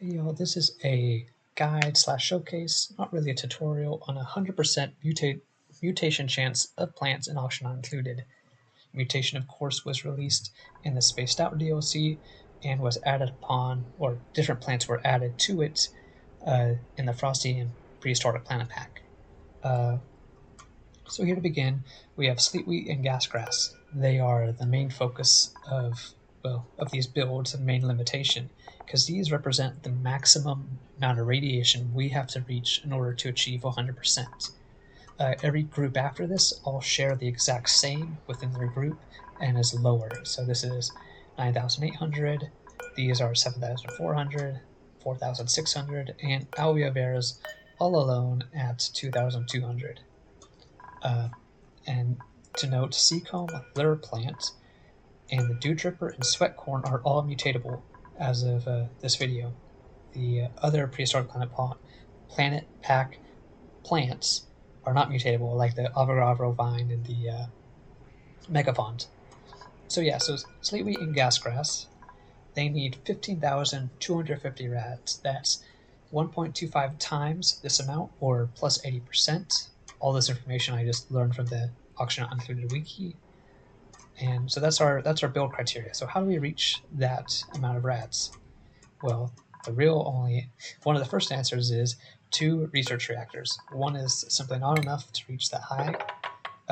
Hey y'all, this is a guide slash showcase, not really a tutorial, on 100% mutation chance of plants in auction not included. Mutation, of course, was released in the Spaced Out DLC and was added upon, or different plants were added to it in the Frosty and Prehistoric Planet Pack. So here to begin, we have Sleetwheat and Gasgrass. They are the main focus of these builds and main limitation, because these represent the maximum amount of radiation we have to reach in order to achieve 100%. Every group after this all share the exact same within their group and is lower. So this is 9,800, these are 7,400, 4,600, and Alveola's all alone at 2,200. And to note, Seacomb, Lure Plant, and the Dew Dripper and Sweat Corn are all mutatable as of this video. The other Prehistoric Planet Pack plants are not mutatable, like the Avogadro Vine and the Megafont. So yeah, so Sleetwheat and Gasgrass, they need 15,250 rads. That's 1.25 times this amount, or plus 80%. All this information I just learned from the Auction Not Included wiki. And so that's our build criteria. So how do we reach that amount of rads? Well, one of the first answers is 2 research reactors. One is simply not enough to reach that high.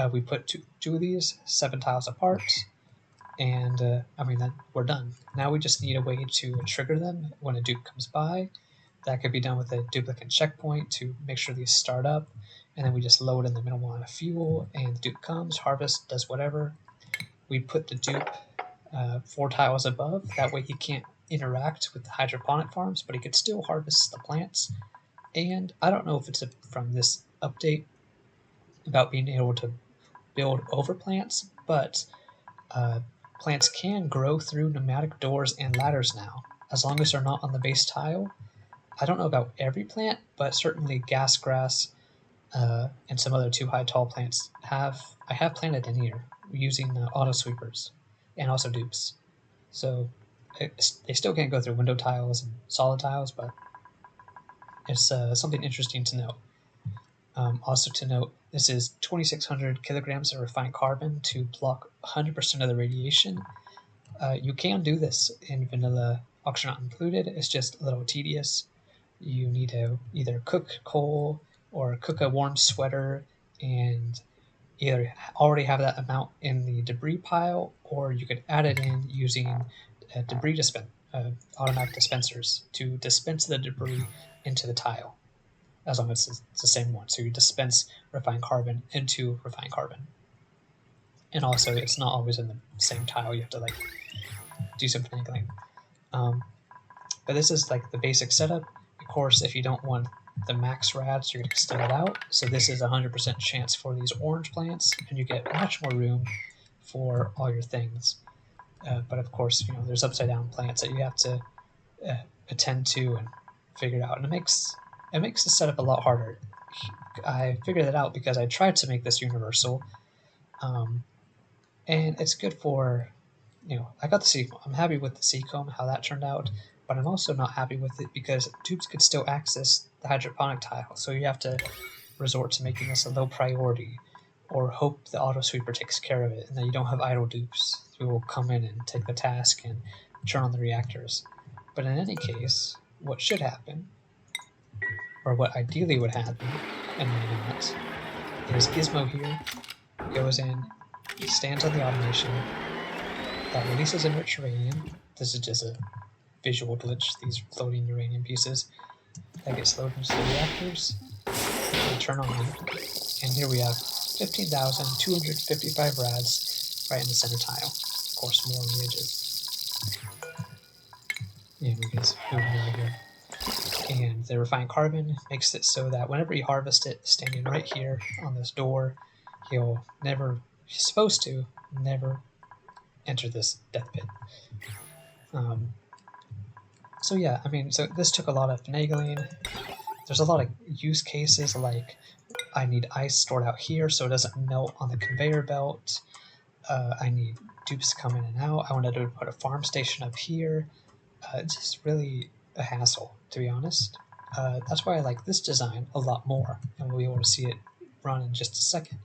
We put two of these 7 tiles apart, and then we're done. Now we just need a way to trigger them when a dupe comes by. That could be done with a duplicate checkpoint to make sure these start up, and then we just load in the minimal amount of fuel, and the dupe comes, harvest, does whatever. We put the dupe 4 tiles above, that way he can't interact with the hydroponic farms, but he could still harvest the plants. And I don't know if it's from this update about being able to build over plants, but plants can grow through pneumatic doors and ladders now, as long as they're not on the base tile. I don't know about every plant, but certainly Gasgrass and some other 2 high tall plants I have planted in here using auto sweepers and also dupes. So they still can't go through window tiles and solid tiles, but it's something interesting to know. Also to note, this is 2,600 kilograms of refined carbon to block 100% of the radiation. You can do this in vanilla Auction Not Included. It's just a little tedious. You need to either cook coal or cook a warm sweater and either already have that amount in the debris pile, or you could add it in using automatic dispensers to dispense the debris into the tile, as long as it's the same one. So you dispense refined carbon into refined carbon. And also, it's not always in the same tile. You have to do some finagling. But this is the basic setup. Of course, if you don't want the max rads, you're going to extend it out. So this is 100% chance for these orange plants, and you get much more room for all your things. But of course, there's upside down plants that you have to attend to and figure it out, and it makes the setup a lot harder. I figured that out because I tried to make this universal, and it's good for, I got the Seacomb. I'm happy with the Seacomb, how that turned out, but I'm also not happy with it because dupes could still access the hydroponic tile, so you have to resort to making this a low priority, or hope the auto sweeper takes care of it, and that you don't have idle dupes who will come in and take the task and turn on the reactors. But in any case, what should happen, or what ideally would happen, and maybe not, is Gizmo here goes in, stands on the automation, that releases enriched uranium. This is just a visual glitch, these floating uranium pieces that get loaded into the reactors. They turn on, and here we have 15,255 rads right in the center tile. Of course, more on the edges. And we get moving right here. And the refined carbon makes it so that whenever you harvest it, standing right here on this door, he's supposed to never enter this death pit. So yeah, so this took a lot of finagling. There's a lot of use cases, like I need ice stored out here so it doesn't melt on the conveyor belt. I need dupes to come in and out. I wanted to put a farm station up here. Just really a hassle, to be honest. That's why I like this design a lot more, and we'll be able to see it run in just a second.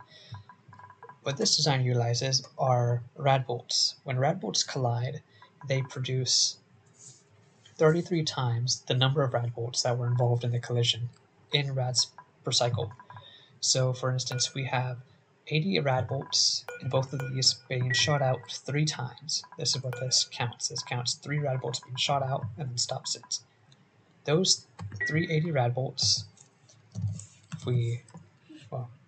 What this design utilizes are rad bolts. When rad bolts collide, they produce 33 times the number of rad bolts that were involved in the collision in rads per cycle. So, for instance, we have 80 rad bolts in both of these being shot out 3 times. This is what this counts. This counts 3 rad bolts being shot out and then stops it. Those 380 rad bolts, if we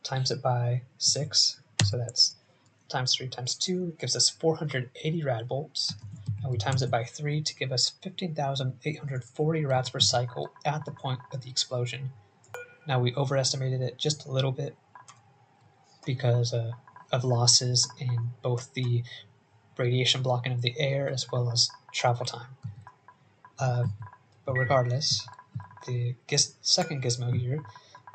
times it by 6, so that's times 3 times 2 gives us 480 rad bolts, and we times it by 3 to give us 15,840 rads per cycle at the point of the explosion. Now we overestimated it just a little bit because of losses in both the radiation blocking of the air as well as travel time. But regardless, the second gizmo here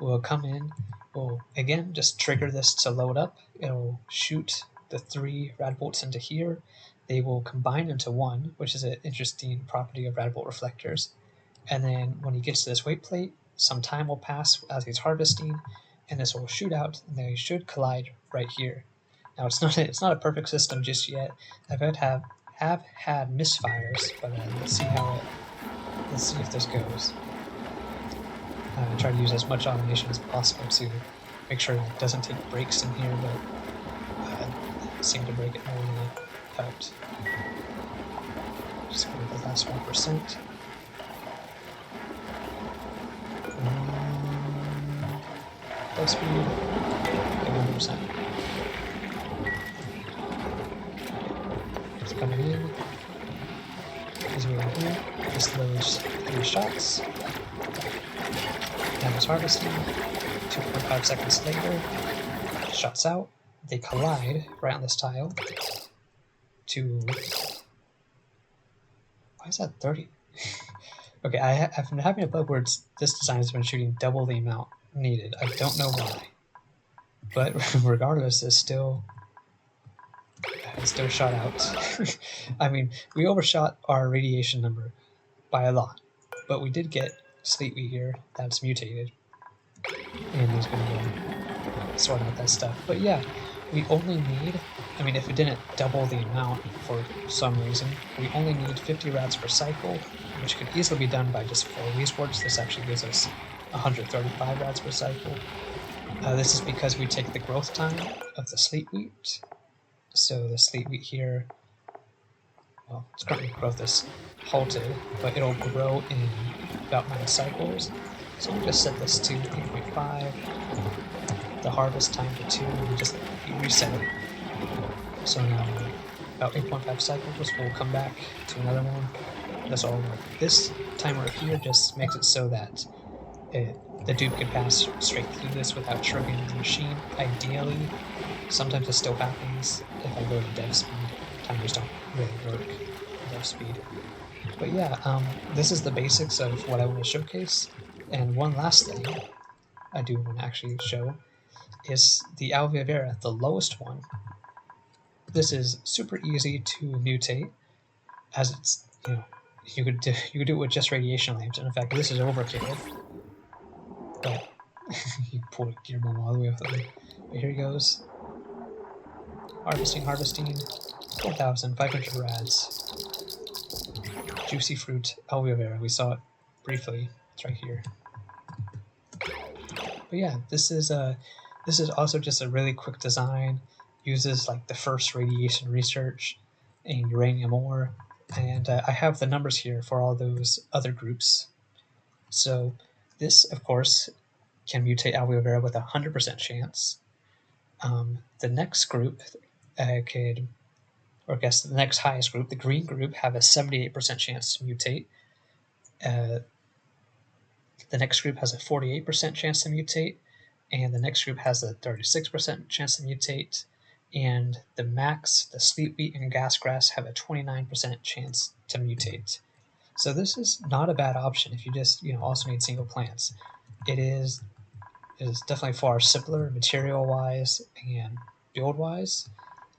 will come in, will again just trigger this to load up. It'll shoot the 3 rad bolts into here. They will combine into one, which is an interesting property of rad bolt reflectors. And then when he gets to this weight plate, some time will pass as he's harvesting, and this will shoot out, and they should collide right here. Now it's not a perfect system just yet. I've have had misfires, but let's see if this goes. I try to use as much automation as possible to make sure it doesn't take breaks in here, but it seemed to break it more than it helped. Just go to the last 1%. Low speed, 100%. It's coming in. He's moving here. This loads 3 shots. Now it's harvesting. 2.5 seconds later, shots out. They collide right on this tile. Why is that 30? Okay, I've been having a bug where this design has been shooting double the amount needed. I don't know why, but regardless, it's still shot out. I mean, we overshot our radiation number by a lot, but we did get Sleetwheat here that's mutated, and he's going to sort out that stuff. But yeah, we only need, I mean, if we didn't double the amount for some reason, we only need 50 rads per cycle, which could easily be done by just 4 Wheeze Worts. This actually gives us 135 rads per cycle. This is because we take the growth time of the Sleetwheat. So the Sleetwheat here, well, its currently growth is halted, but it'll grow in about 9 cycles. So we'll just set this to 8.5, the harvest time to 2, and we just reset it. So now about 8.5 cycles, we'll come back to another one. That's all. This timer here just makes it so that the dupe can pass straight through this without triggering the machine. Ideally, sometimes it still happens if I go to dev speed. Timers don't really work at dev speed. But yeah, this is the basics of what I want to showcase. And one last thing I do want to actually show is the Alvea Vera, the lowest one. This is super easy to mutate, as it's, you could do it with just radiation lamps, and in fact this is overkill. But you pull a gear bomb all the way up there. But here he goes. Harvesting, 4,500 rads. Juicy fruit, Alvea Vera. We saw it briefly. It's right here. But yeah, this is also just a really quick design. Uses like the first radiation research and uranium ore, and I have the numbers here for all those other groups. So this, of course, can mutate Alvea Vera with 100% chance. The next group the next highest group, the green group, have a 78% chance to mutate. The next group has a 48% chance to mutate, and the next group has a 36% chance to mutate. And the max, the Sleetwheat and Gasgrass, have a 29% chance to mutate. So this is not a bad option if you just also need single plants. It is definitely far simpler material-wise and build-wise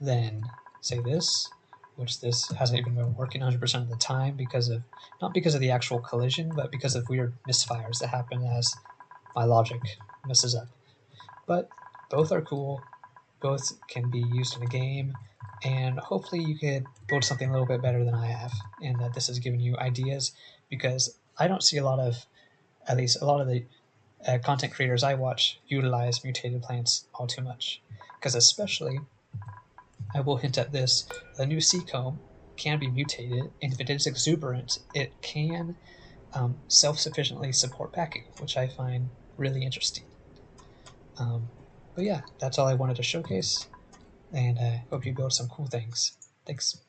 than, say, this, which this hasn't even been working 100% of the time not because of the actual collision, but because of weird misfires that happen as my logic messes up. But both are cool, both can be used in a game, and hopefully you could build something a little bit better than I have, and that this has given you ideas, because I don't see at least a lot of the content creators I watch utilize mutated plants all too much. Because especially, I will hint at this, the new Seacomb can be mutated, and if it is exuberant, it can self-sufficiently support packing, which I find really interesting. Um, but yeah, that's all I wanted to showcase, and I hope you build some cool things. Thanks.